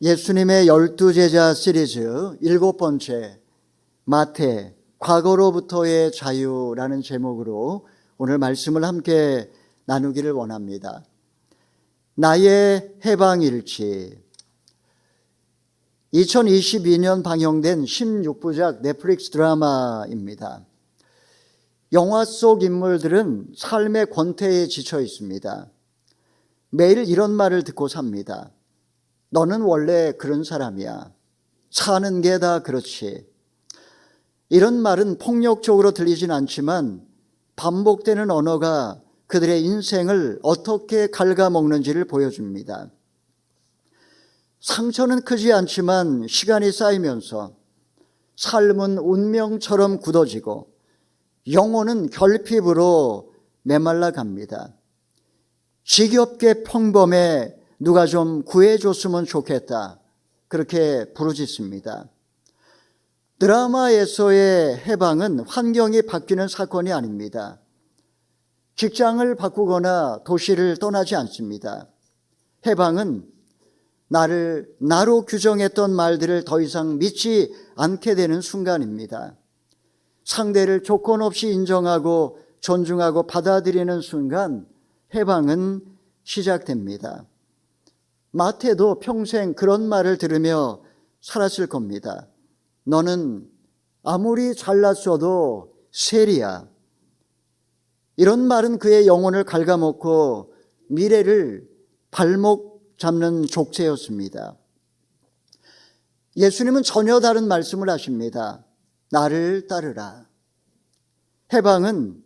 예수님의 12제자 시리즈 7번째 마태 과거로부터의 자유라는 제목으로 오늘 말씀을 함께 나누기를 원합니다. 나의 해방일지, 2022년 방영된 16부작 넷플릭스 드라마입니다. 영화 속 인물들은 삶의 권태에 지쳐 있습니다. 매일 이런 말을 듣고 삽니다. 너는 원래 그런 사람이야. 사는 게 다 그렇지. 이런 말은 폭력적으로 들리진 않지만 반복되는 언어가 그들의 인생을 어떻게 갉아먹는지를 보여줍니다. 상처는 크지 않지만 시간이 쌓이면서 삶은 운명처럼 굳어지고 영혼은 결핍으로 메말라 갑니다. 지겹게 평범해 누가 좀 구해줬으면 좋겠다, 그렇게 부르짖습니다. 드라마에서의 해방은 환경이 바뀌는 사건이 아닙니다. 직장을 바꾸거나 도시를 떠나지 않습니다. 해방은 나를 나로 규정했던 말들을 더 이상 믿지 않게 되는 순간입니다. 상대를 조건 없이 인정하고 존중하고 받아들이는 순간 해방은 시작됩니다. 마태도 평생 그런 말을 들으며 살았을 겁니다. 너는 아무리 잘났어도 셀이야. 이런 말은 그의 영혼을 갉아먹고 미래를 발목 잡는 족쇄였습니다. 예수님은 전혀 다른 말씀을 하십니다. 나를 따르라. 해방은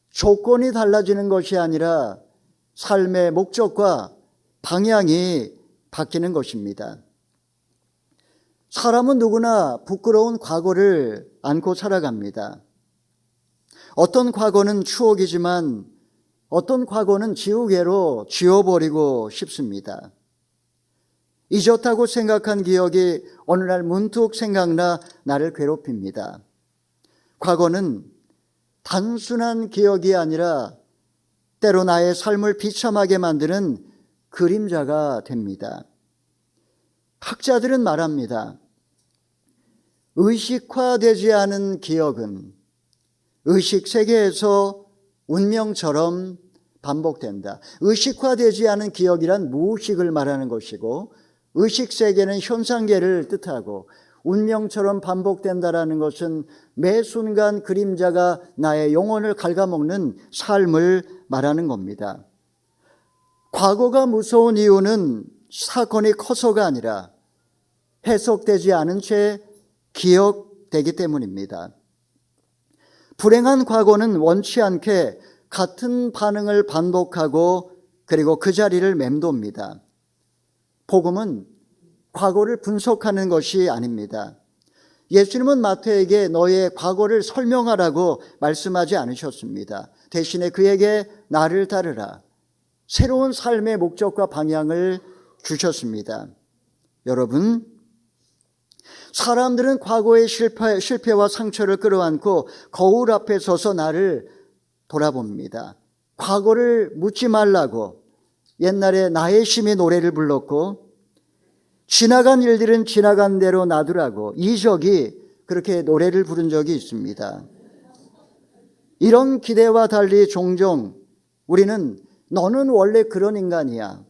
조건이 달라지는 것이 아니라 삶의 목적과 방향이 바뀌는 것입니다. 사람은 누구나 부끄러운 과거를 안고 살아갑니다. 어떤 과거는 추억이지만 어떤 과거는 지우개로 지워버리고 싶습니다. 잊었다고 생각한 기억이 어느 날 문득 생각나 나를 괴롭힙니다. 과거는 단순한 기억이 아니라 때로 나의 삶을 비참하게 만드는 그림자가 됩니다. 학자들은 말합니다. 의식화되지 않은 기억은 의식 세계에서 운명처럼 반복된다. 의식화되지 않은 기억이란 무의식을 말하는 것이고, 의식 세계는 현상계를 뜻하고, 운명처럼 반복된다라는 것은 매 순간 그림자가 나의 영혼을 갉아먹는 삶을 말하는 겁니다. 과거가 무서운 이유는 사건이 커서가 아니라 해석되지 않은 채 기억되기 때문입니다. 불행한 과거는 원치 않게 같은 반응을 반복하고 그리고 그 자리를 맴돕니다. 복음은 과거를 분석하는 것이 아닙니다. 예수님은 마태에게 너의 과거를 설명하라고 말씀하지 않으셨습니다. 대신에 그에게 나를 따르라, 새로운 삶의 목적과 방향을 주셨습니다. 여러분, 사람들은 과거의 실패와 상처를 끌어안고 거울 앞에 서서 나를 돌아봅니다. 과거를 묻지 말라고 옛날에 나의 심히 노래를 불렀고, 지나간 일들은 지나간 대로 놔두라고 이적이 그렇게 노래를 부른 적이 있습니다. 이런 기대와 달리 종종 우리는 너는 원래 그런 인간이야,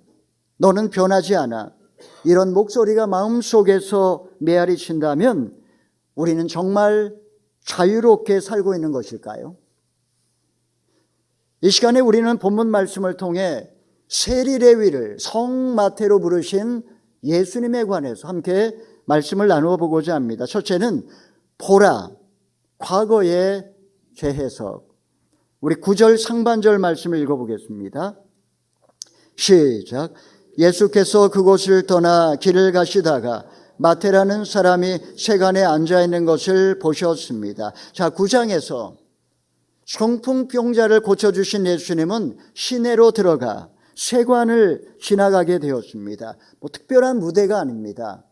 너는 변하지 않아, 이런 목소리가 마음속에서 메아리 친다면 우리는 정말 자유롭게 살고 있는 것일까요? 이 시간에 우리는 본문 말씀을 통해 세리레위를 성마태로 부르신 예수님에 관해서 함께 말씀을 나누어 보고자 합니다. 첫째는 보라, 과거의 재해석. 우리 9절 상반절 말씀을 읽어보겠습니다. 시작. 예수께서 그곳을 떠나 길을 가시다가 마태라는 사람이 세간에 앉아있는 것을 보셨습니다. 자, 9장에서 성풍병자를 고쳐주신 예수님은 시내로 들어가 세관을 지나가게 되었습니다. 특별한 무대가 아닙니다.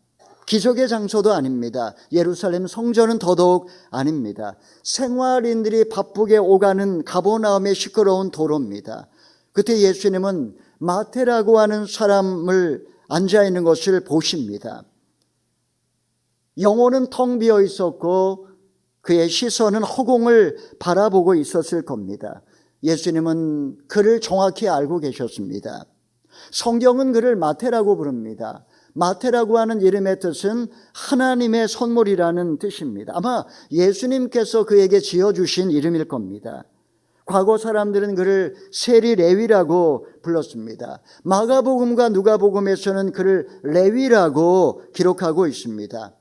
기적의 장소도 아닙니다. 예루살렘 성전은 더더욱 아닙니다. 생활인들이 바쁘게 오가는 가버나움의 시끄러운 도로입니다. 그때 예수님은 마태라고 하는 사람을 앉아 있는 것을 보십니다. 영혼은 텅 비어 있었고 그의 시선은 허공을 바라보고 있었을 겁니다. 예수님은 그를 정확히 알고 계셨습니다. 성경은 그를 마태라고 부릅니다. 마태라고 하는 이름의 뜻은 하나님의 선물이라는 뜻입니다. 아마 예수님께서 그에게 지어주신 이름일 겁니다. 과거 사람들은 그를 세리 레위라고 불렀습니다. 마가복음과 누가복음에서는 그를 레위라고 기록하고 있습니다.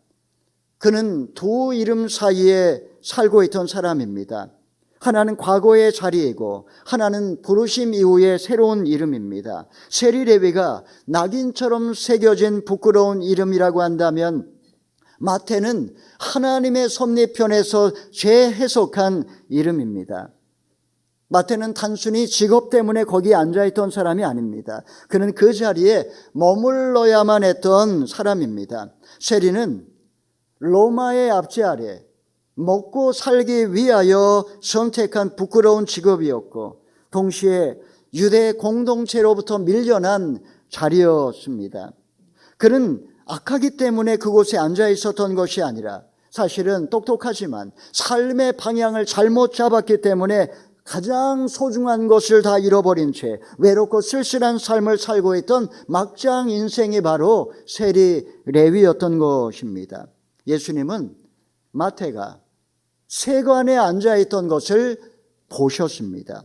그는 두 이름 사이에 살고 있던 사람입니다. 하나는 과거의 자리이고 하나는 부르심 이후의 새로운 이름입니다. 세리 레위가 낙인처럼 새겨진 부끄러운 이름이라고 한다면 마태는 하나님의 섭리편에서 재해석한 이름입니다. 마태는 단순히 직업 때문에 거기에 앉아있던 사람이 아닙니다. 그는 그 자리에 머물러야만 했던 사람입니다. 세리는 로마의 압제 아래 먹고 살기 위하여 선택한 부끄러운 직업이었고 동시에 유대 공동체로부터 밀려난 자리였습니다. 그는 악하기 때문에 그곳에 앉아 있었던 것이 아니라 사실은 똑똑하지만 삶의 방향을 잘못 잡았기 때문에 가장 소중한 것을 다 잃어버린 채 외롭고 쓸쓸한 삶을 살고 있던 막장 인생이 바로 세리 레위였던 것입니다. 예수님은 마태가 세관에 앉아있던 것을 보셨습니다.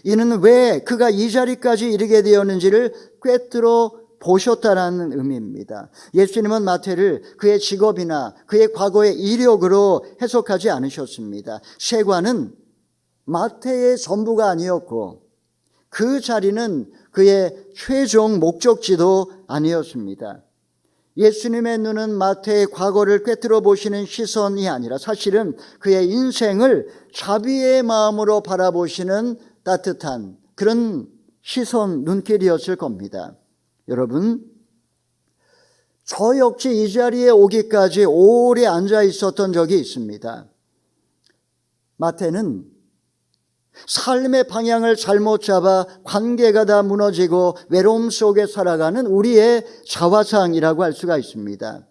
이는 왜 그가 이 자리까지 이르게 되었는지를 꿰뚫어 보셨다라는 의미입니다. 예수님은 마태를 그의 직업이나 그의 과거의 이력으로 해석하지 않으셨습니다. 세관은 마태의 전부가 아니었고 그 자리는 그의 최종 목적지도 아니었습니다. 예수님의 눈은 마태의 과거를 꿰뚫어 보시는 시선이 아니라 사실은 그의 인생을 자비의 마음으로 바라보시는 따뜻한 그런 시선, 눈길이었을 겁니다. 여러분, 저 역시 이 자리에 오기까지 오래 앉아 있었던 적이 있습니다. 마태는 삶의 방향을 잘못 잡아 관계가 다 무너지고 외로움 속에 살아가는 우리의 자화상이라고 할 수가 있습니다.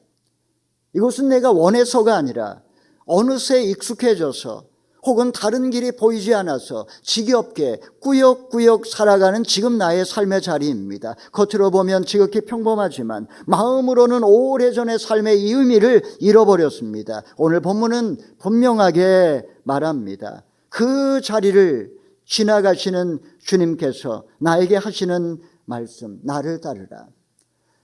이것은 내가 원해서가 아니라 어느새 익숙해져서 혹은 다른 길이 보이지 않아서 지겹게 꾸역꾸역 살아가는 지금 나의 삶의 자리입니다. 겉으로 보면 지극히 평범하지만 마음으로는 오래전의 삶의 이 의미를 잃어버렸습니다. 오늘 본문은 분명하게 말합니다. 그 자리를 지나가시는 주님께서 나에게 하시는 말씀, 나를 따르라.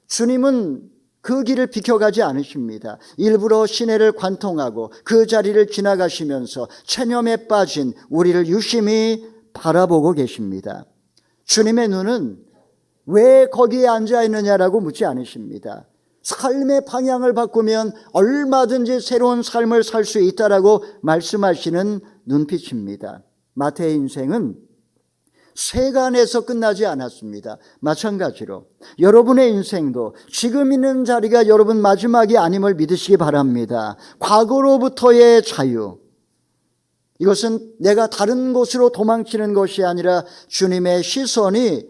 주님은 그 길을 비켜가지 않으십니다. 일부러 시내를 관통하고 그 자리를 지나가시면서 체념에 빠진 우리를 유심히 바라보고 계십니다. 주님의 눈은 왜 거기에 앉아 있느냐라고 묻지 않으십니다. 삶의 방향을 바꾸면 얼마든지 새로운 삶을 살 수 있다라고 말씀하시는 눈빛입니다. 마태의 인생은 세간에서 끝나지 않았습니다. 마찬가지로 여러분의 인생도 지금 있는 자리가 여러분 마지막이 아님을 믿으시기 바랍니다. 과거로부터의 자유, 이것은 내가 다른 곳으로 도망치는 것이 아니라 주님의 시선이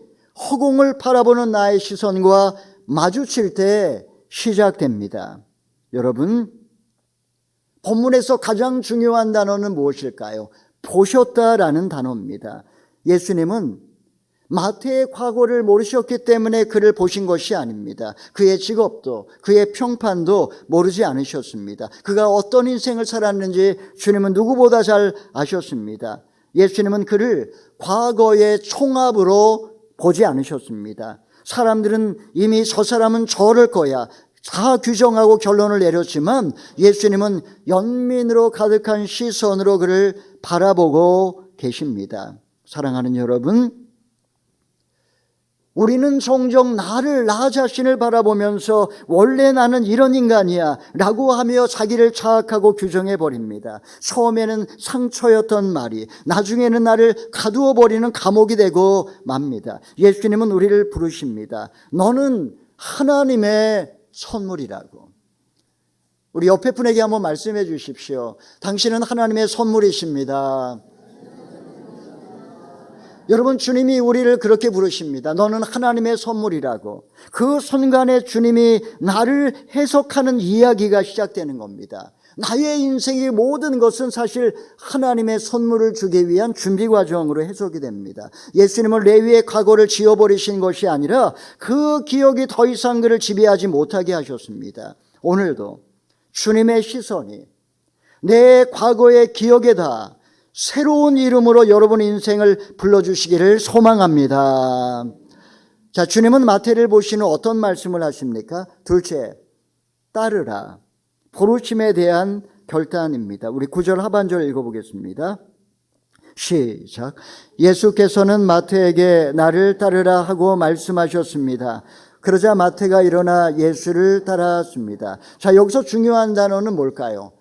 허공을 바라보는 나의 시선과 마주칠 때 시작됩니다. 여러분, 본문에서 가장 중요한 단어는 무엇일까요? 보셨다라는 단어입니다. 예수님은 마태의 과거를 모르셨기 때문에 그를 보신 것이 아닙니다. 그의 직업도 그의 평판도 모르지 않으셨습니다. 그가 어떤 인생을 살았는지 주님은 누구보다 잘 아셨습니다. 예수님은 그를 과거의 총합으로 보지 않으셨습니다. 사람들은 이미 저 사람은 저럴 거야 다 규정하고 결론을 내렸지만 예수님은 연민으로 가득한 시선으로 그를 바라보고 계십니다. 사랑하는 여러분, 우리는 종종 나 자신을 바라보면서 원래 나는 이런 인간이야 라고 하며 자기를 자학하고 규정해 버립니다. 처음에는 상처였던 말이 나중에는 나를 가두어 버리는 감옥이 되고 맙니다. 예수님은 우리를 부르십니다. 너는 하나님의 선물이라고. 우리 옆에 분에게 한번 말씀해 주십시오. 당신은 하나님의 선물이십니다. 여러분, 주님이 우리를 그렇게 부르십니다. 너는 하나님의 선물이라고. 그 순간에 주님이 나를 해석하는 이야기가 시작되는 겁니다. 나의 인생의 모든 것은 사실 하나님의 선물을 주기 위한 준비 과정으로 해석이 됩니다. 예수님은 레위의 과거를 지워버리신 것이 아니라 그 기억이 더 이상 그를 지배하지 못하게 하셨습니다. 오늘도 주님의 시선이 내 과거의 기억에다 새로운 이름으로 여러분의 인생을 불러주시기를 소망합니다. 자, 주님은 마태를 보시는 어떤 말씀을 하십니까? 둘째, 따르라. 부르심에 대한 결단입니다. 우리 9절 하반절 읽어보겠습니다. 시작. 예수께서는 마태에게 나를 따르라 하고 말씀하셨습니다. 그러자 마태가 일어나 예수를 따랐습니다. 자, 여기서 중요한 단어는 뭘까요?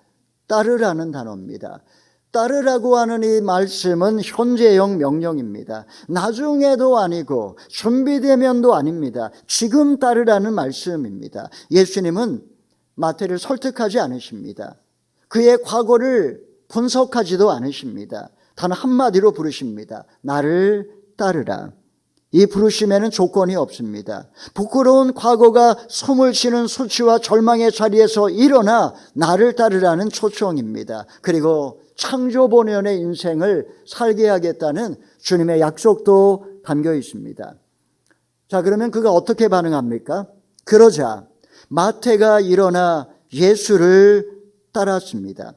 따르라는 단어입니다. 따르라고 하는 이 말씀은 현재형 명령입니다. 나중에도 아니고 준비되면도 아닙니다. 지금 따르라는 말씀입니다. 예수님은 마태를 설득하지 않으십니다. 그의 과거를 분석하지도 않으십니다. 단 한마디로 부르십니다. 나를 따르라. 이 부르심에는 조건이 없습니다. 부끄러운 과거가 숨을 쉬는 수치와 절망의 자리에서 일어나 나를 따르라는 초청입니다. 그리고 창조본연의 인생을 살게 하겠다는 주님의 약속도 담겨 있습니다. 자, 그러면 그가 어떻게 반응합니까? 그러자 마태가 일어나 예수를 따랐습니다.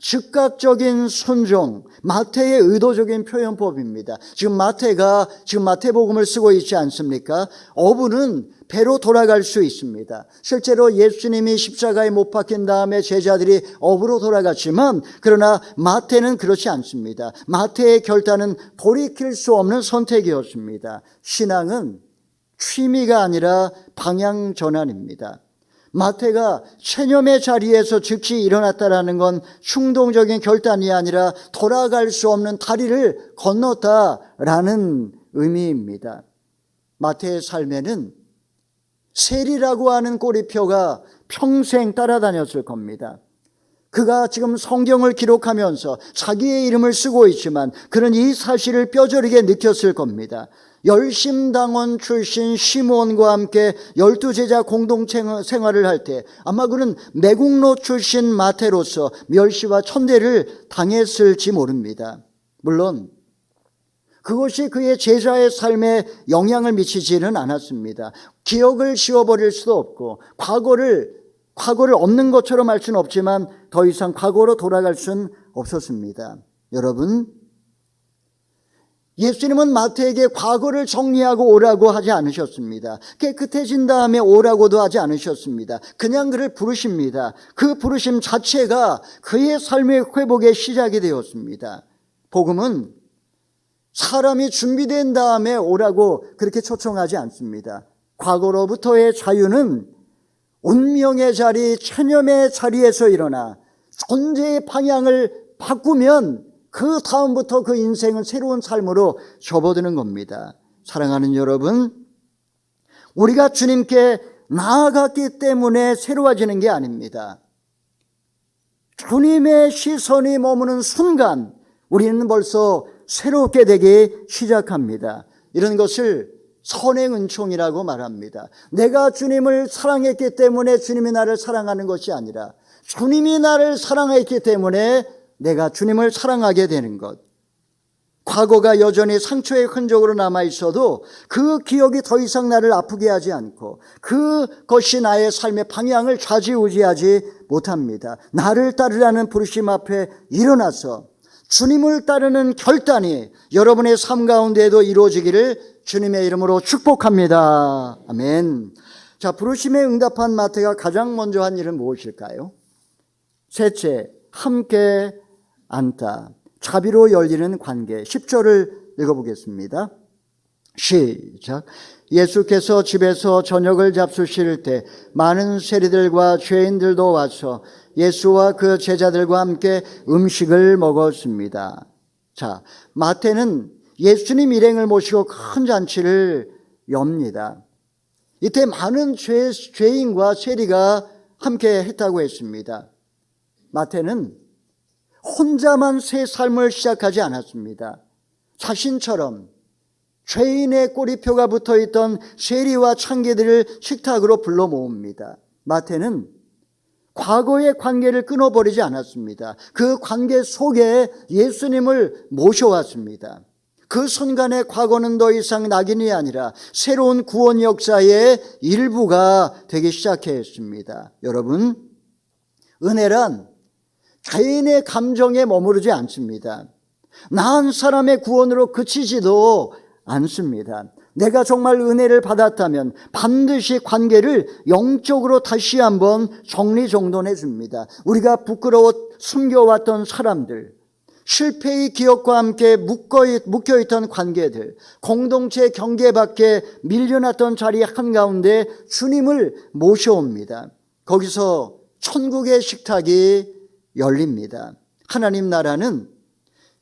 즉각적인 순종, 마태의 의도적인 표현법입니다. 지금 마태가 마태복음을 쓰고 있지 않습니까? 어부는 배로 돌아갈 수 있습니다. 실제로 예수님이 십자가에 못 박힌 다음에 제자들이 어부로 돌아갔지만, 그러나 마태는 그렇지 않습니다. 마태의 결단은 돌이킬 수 없는 선택이었습니다. 신앙은 취미가 아니라 방향 전환입니다. 마태가 체념의 자리에서 즉시 일어났다라는 건 충동적인 결단이 아니라 돌아갈 수 없는 다리를 건넜다라는 의미입니다. 마태의 삶에는 세리라고 하는 꼬리표가 평생 따라다녔을 겁니다. 그가 지금 성경을 기록하면서 자기의 이름을 쓰고 있지만 그는 이 사실을 뼈저리게 느꼈을 겁니다. 열심당원 출신 시므온과 함께 12제자 공동체 생활을 할 때 아마 그는 매국노 출신 마태로서 멸시와 천대를 당했을지 모릅니다. 물론 그것이 그의 제자의 삶에 영향을 미치지는 않았습니다. 기억을 지워버릴 수도 없고 과거를 없는 것처럼 할 수는 없지만 더 이상 과거로 돌아갈 수는 없었습니다. 여러분, 예수님은 마태에게 과거를 정리하고 오라고 하지 않으셨습니다. 깨끗해진 다음에 오라고도 하지 않으셨습니다. 그냥 그를 부르십니다. 그 부르심 자체가 그의 삶의 회복의 시작이 되었습니다. 복음은 사람이 준비된 다음에 오라고 그렇게 초청하지 않습니다. 과거로부터의 자유는 운명의 자리, 체념의 자리에서 일어나 존재의 방향을 바꾸면 그 다음부터 그 인생은 새로운 삶으로 접어드는 겁니다. 사랑하는 여러분, 우리가 주님께 나아갔기 때문에 새로워지는 게 아닙니다. 주님의 시선이 머무는 순간 우리는 벌써 새롭게 되기 시작합니다. 이런 것을 선행 은총이라고 말합니다. 내가 주님을 사랑했기 때문에 주님이 나를 사랑하는 것이 아니라 주님이 나를 사랑했기 때문에 내가 주님을 사랑하게 되는 것. 과거가 여전히 상처의 흔적으로 남아있어도 그 기억이 더 이상 나를 아프게 하지 않고 그것이 나의 삶의 방향을 좌지우지하지 못합니다. 나를 따르라는 부르심 앞에 일어나서 주님을 따르는 결단이 여러분의 삶 가운데에도 이루어지기를 주님의 이름으로 축복합니다. 아멘. 자, 부르심에 응답한 마태가 가장 먼저 한 일은 무엇일까요? 셋째, 함께 앉다. 자비로 열리는 관계. 10절을 읽어보겠습니다. 시작. 예수께서 집에서 저녁을 잡수실 때 많은 세리들과 죄인들도 와서 예수와 그 제자들과 함께 음식을 먹었습니다. 자, 마태는 예수님 일행을 모시고 큰 잔치를 엽니다. 이때 많은 죄인과 세리가 함께 했다고 했습니다. 마태는 혼자만 새 삶을 시작하지 않았습니다. 자신처럼 죄인의 꼬리표가 붙어있던 세리와 창기들을 식탁으로 불러 모읍니다. 마태는 과거의 관계를 끊어버리지 않았습니다. 그 관계 속에 예수님을 모셔왔습니다. 그 순간의 과거는 더 이상 낙인이 아니라 새로운 구원 역사의 일부가 되기 시작했습니다. 여러분, 은혜란 죄인의 감정에 머무르지 않습니다. 나 한 사람의 구원으로 그치지도 않습니다. 내가 정말 은혜를 받았다면 반드시 관계를 영적으로 다시 한번 정리정돈해 줍니다. 우리가 부끄러워 숨겨왔던 사람들, 실패의 기억과 함께 묶여있던 관계들, 공동체 경계 밖에 밀려났던 자리 한가운데 주님을 모셔옵니다. 거기서 천국의 식탁이 열립니다. 하나님 나라는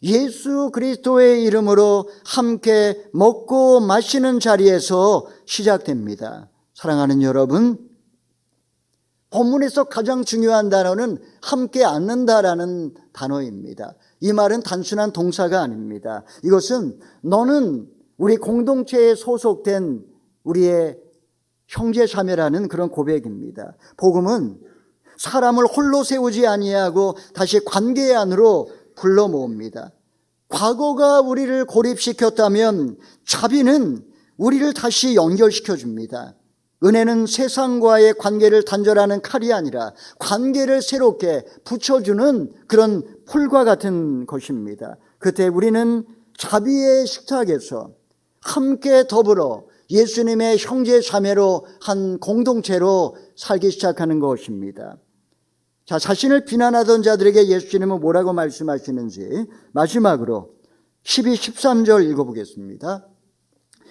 예수 그리스도의 이름으로 함께 먹고 마시는 자리에서 시작됩니다. 사랑하는 여러분, 본문에서 가장 중요한 단어는 함께 앉는다라는 단어입니다. 이 말은 단순한 동사가 아닙니다. 이것은 너는 우리 공동체에 소속된 우리의 형제자매라는 그런 고백입니다. 복음은 사람을 홀로 세우지 아니하고 다시 관계 안으로 불러 모읍니다. 과거가 우리를 고립시켰다면 자비는 우리를 다시 연결시켜 줍니다. 은혜는 세상과의 관계를 단절하는 칼이 아니라 관계를 새롭게 붙여주는 그런 풀과 같은 것입니다. 그때 우리는 자비의 식탁에서 함께 더불어 예수님의 형제 자매로 한 공동체로 살기 시작하는 것입니다. 자, 자신을 비난하던 자들에게 예수님은 뭐라고 말씀하시는지 마지막으로 12, 13절 읽어보겠습니다.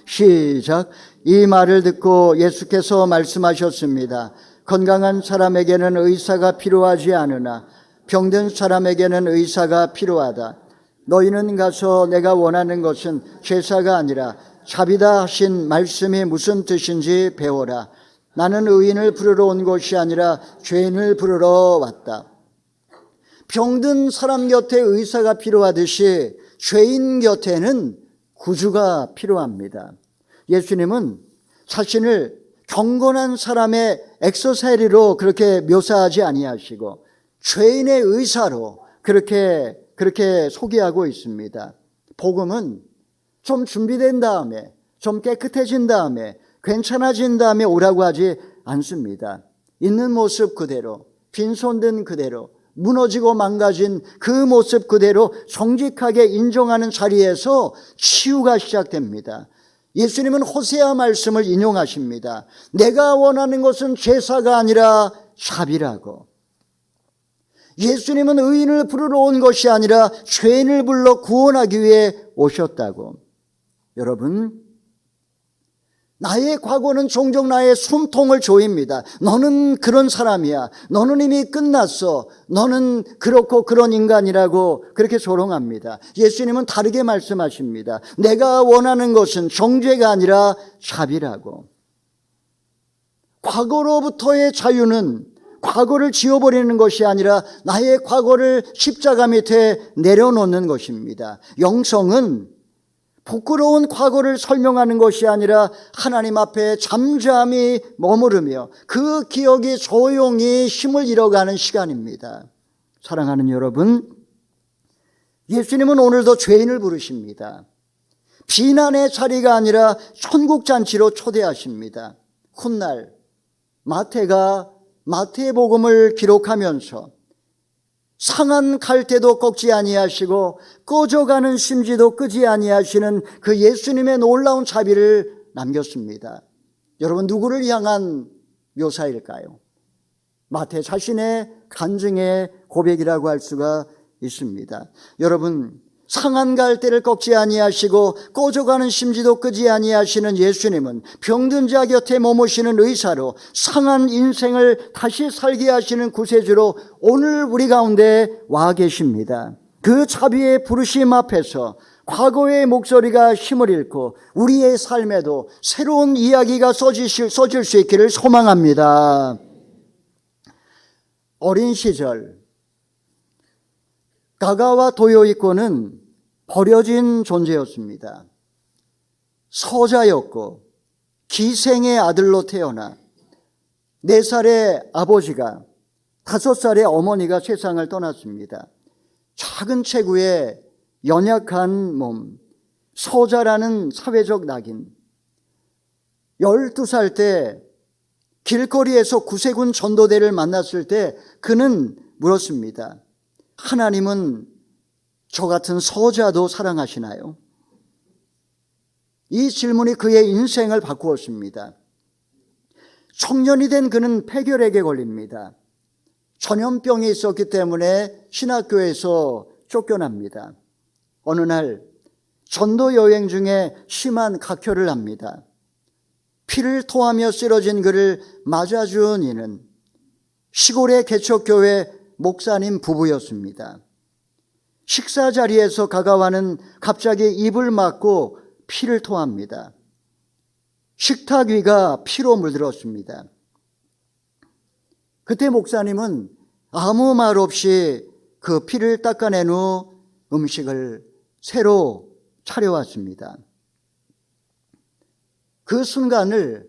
시작. 이 말을 듣고 예수께서 말씀하셨습니다. 건강한 사람에게는 의사가 필요하지 않으나 병든 사람에게는 의사가 필요하다. 너희는 가서 내가 원하는 것은 제사가 아니라 자비다 하신 말씀이 무슨 뜻인지 배워라. 나는 의인을 부르러 온 것이 아니라 죄인을 부르러 왔다. 병든 사람 곁에 의사가 필요하듯이 죄인 곁에는 구주가 필요합니다. 예수님은 자신을 경건한 사람의 엑소세리로 그렇게 묘사하지 아니하시고 죄인의 의사로 그렇게 소개하고 있습니다. 복음은 좀 준비된 다음에, 좀 깨끗해진 다음에, 괜찮아진 다음에 오라고 하지 않습니다. 있는 모습 그대로, 빈손든 그대로, 무너지고 망가진 그 모습 그대로 정직하게 인정하는 자리에서 치유가 시작됩니다. 예수님은 호세아 말씀을 인용하십니다. 내가 원하는 것은 제사가 아니라 자비라고. 예수님은 의인을 부르러 온 것이 아니라 죄인을 불러 구원하기 위해 오셨다고. 여러분, 나의 과거는 종종 나의 숨통을 조입니다. 너는 그런 사람이야. 너는 이미 끝났어. 너는 그렇고 그런 인간이라고 그렇게 조롱합니다. 예수님은 다르게 말씀하십니다. 내가 원하는 것은 정죄가 아니라 자비라고. 과거로부터의 자유는 과거를 지워버리는 것이 아니라 나의 과거를 십자가 밑에 내려놓는 것입니다. 영성은 부끄러운 과거를 설명하는 것이 아니라 하나님 앞에 잠잠히 머무르며 그 기억이 조용히 힘을 잃어가는 시간입니다. 사랑하는 여러분, 예수님은 오늘도 죄인을 부르십니다. 비난의 자리가 아니라 천국잔치로 초대하십니다. 훗날 마태가 마태복음을 기록하면서 상한 갈대도 꺾지 아니하시고 꺼져가는 심지도 끄지 아니하시는 그 예수님의 놀라운 자비를 남겼습니다. 여러분, 누구를 향한 묘사일까요? 마태 자신의 간증의 고백이라고 할 수가 있습니다. 여러분, 상한 갈대를 꺾지 아니하시고 꺼져가는 심지도 끄지 아니하시는 예수님은 병든 자 곁에 머무시는 의사로 상한 인생을 다시 살게 하시는 구세주로 오늘 우리 가운데 와 계십니다. 그 자비의 부르심 앞에서 과거의 목소리가 힘을 잃고 우리의 삶에도 새로운 이야기가 써질 수 있기를 소망합니다. 어린 시절 가가와 도요이코는 버려진 존재였습니다. 서자였고 기생의 아들로 태어나 4살의 아버지가 5살의 어머니가 세상을 떠났습니다. 작은 체구에 연약한 몸, 서자라는 사회적 낙인. 12살 때 길거리에서 구세군 전도대를 만났을 때 그는 물었습니다. 하나님은 저 같은 서자도 사랑하시나요? 이 질문이 그의 인생을 바꾸었습니다. 청년이 된 그는 폐결핵에 걸립니다. 전염병이 있었기 때문에 신학교에서 쫓겨납니다. 어느 날 전도 여행 중에 심한 각혈을 합니다. 피를 토하며 쓰러진 그를 맞아준 이는 시골의 개척교회 목사님 부부였습니다. 식사 자리에서 가가와는 갑자기 입을 막고 피를 토합니다. 식탁 위가 피로 물들었습니다. 그때 목사님은 아무 말 없이 그 피를 닦아낸 후 음식을 새로 차려왔습니다. 그 순간을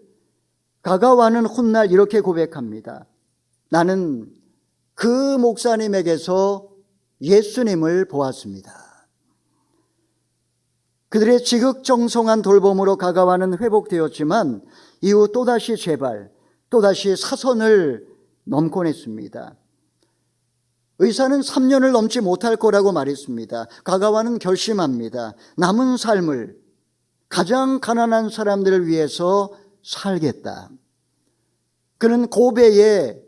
가가와는 훗날 이렇게 고백합니다. 나는 그 목사님에게서 예수님을 보았습니다. 그들의 지극정성한 돌봄으로 가가와는 회복되었지만 이후 또다시 재발, 또다시 사선을 넘곤 했습니다. 의사는 3년을 넘지 못할 거라고 말했습니다. 가가와는 결심합니다. 남은 삶을 가장 가난한 사람들을 위해서 살겠다. 그는 고베의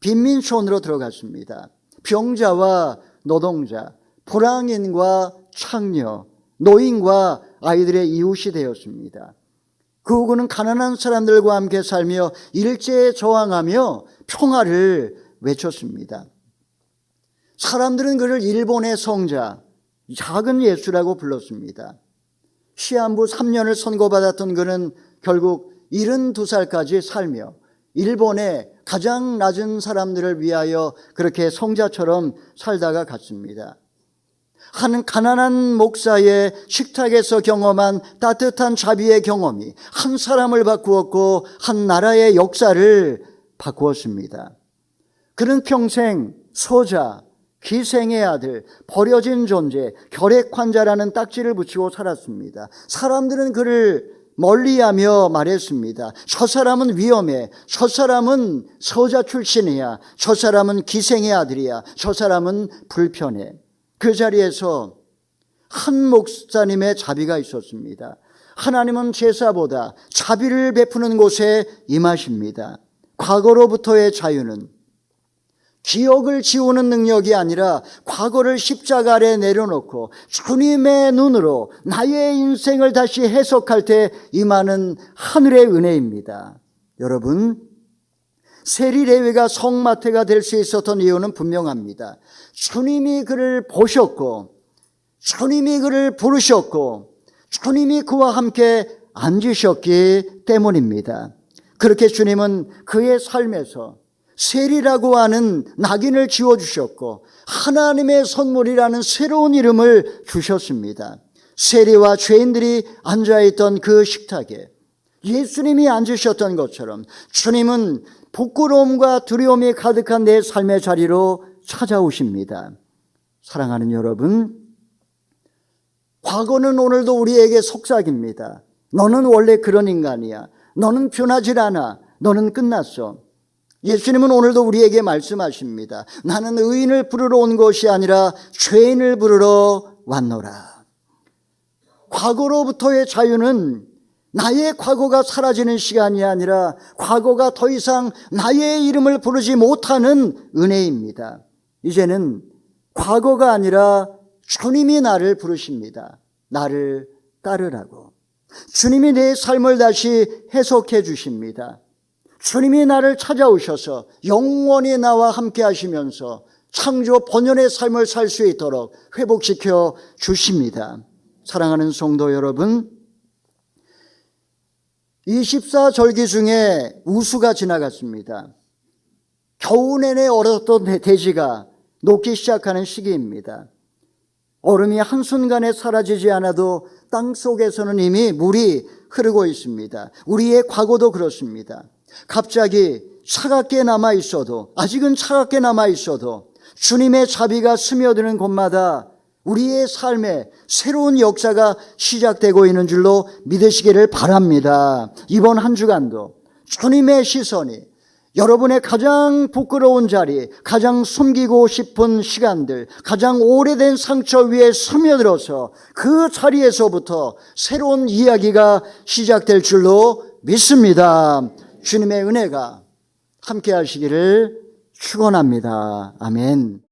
빈민촌으로 들어갔습니다. 병자와 노동자, 불황인과 창녀, 노인과 아이들의 이웃이 되었습니다. 그 후 그는 가난한 사람들과 함께 살며 일제에 저항하며 평화를 외쳤습니다. 사람들은 그를 일본의 성자, 작은 예수라고 불렀습니다. 시한부 3년을 선고받았던 그는 결국 72살까지 살며 일본의 가장 낮은 사람들을 위하여 그렇게 성자처럼 살다가 갔습니다. 한 가난한 목사의 식탁에서 경험한 따뜻한 자비의 경험이 한 사람을 바꾸었고 한 나라의 역사를 바꾸었습니다. 그는 평생 서자, 기생의 아들, 버려진 존재, 결핵 환자라는 딱지를 붙이고 살았습니다. 사람들은 그를 멀리하며 말했습니다. 저 사람은 위험해. 저 사람은 서자 출신이야. 저 사람은 기생의 아들이야. 저 사람은 불편해. 그 자리에서 한 목사님의 자비가 있었습니다. 하나님은 제사보다 자비를 베푸는 곳에 임하십니다. 과거로부터의 자유는 기억을 지우는 능력이 아니라 과거를 십자가 아래 내려놓고 주님의 눈으로 나의 인생을 다시 해석할 때 임하는 하늘의 은혜입니다. 여러분, 세리 레위가 성마태가 될 수 있었던 이유는 분명합니다. 주님이 그를 보셨고 주님이 그를 부르셨고 주님이 그와 함께 앉으셨기 때문입니다. 그렇게 주님은 그의 삶에서 세리라고 하는 낙인을 지워주셨고 하나님의 선물이라는 새로운 이름을 주셨습니다. 세리와 죄인들이 앉아있던 그 식탁에 예수님이 앉으셨던 것처럼 주님은 부끄러움과 두려움이 가득한 내 삶의 자리로 찾아오십니다. 사랑하는 여러분, 과거는 오늘도 우리에게 속삭입니다. 너는 원래 그런 인간이야. 너는 변하질 않아. 너는 끝났어. 예수님은 오늘도 우리에게 말씀하십니다. 나는 의인을 부르러 온 것이 아니라 죄인을 부르러 왔노라. 과거로부터의 자유는 나의 과거가 사라지는 시간이 아니라 과거가 더 이상 나의 이름을 부르지 못하는 은혜입니다. 이제는 과거가 아니라 주님이 나를 부르십니다. 나를 따르라고. 주님이 내 삶을 다시 해석해 주십니다. 주님이 나를 찾아오셔서 영원히 나와 함께 하시면서 창조 본연의 삶을 살 수 있도록 회복시켜 주십니다. 사랑하는 성도 여러분, 24절기 중에 우수가 지나갔습니다. 겨우 내내 얼었던 돼지가 녹기 시작하는 시기입니다. 얼음이 한순간에 사라지지 않아도 땅 속에서는 이미 물이 흐르고 있습니다. 우리의 과거도 그렇습니다. 갑자기 차갑게 남아 있어도, 아직은 차갑게 남아 있어도 주님의 자비가 스며드는 곳마다 우리의 삶에 새로운 역사가 시작되고 있는 줄로 믿으시기를 바랍니다. 이번 한 주간도 주님의 시선이 여러분의 가장 부끄러운 자리, 가장 숨기고 싶은 시간들, 가장 오래된 상처 위에 스며들어서 그 자리에서부터 새로운 이야기가 시작될 줄로 믿습니다. 주님의 은혜가 함께 하시기를 축원합니다. 아멘.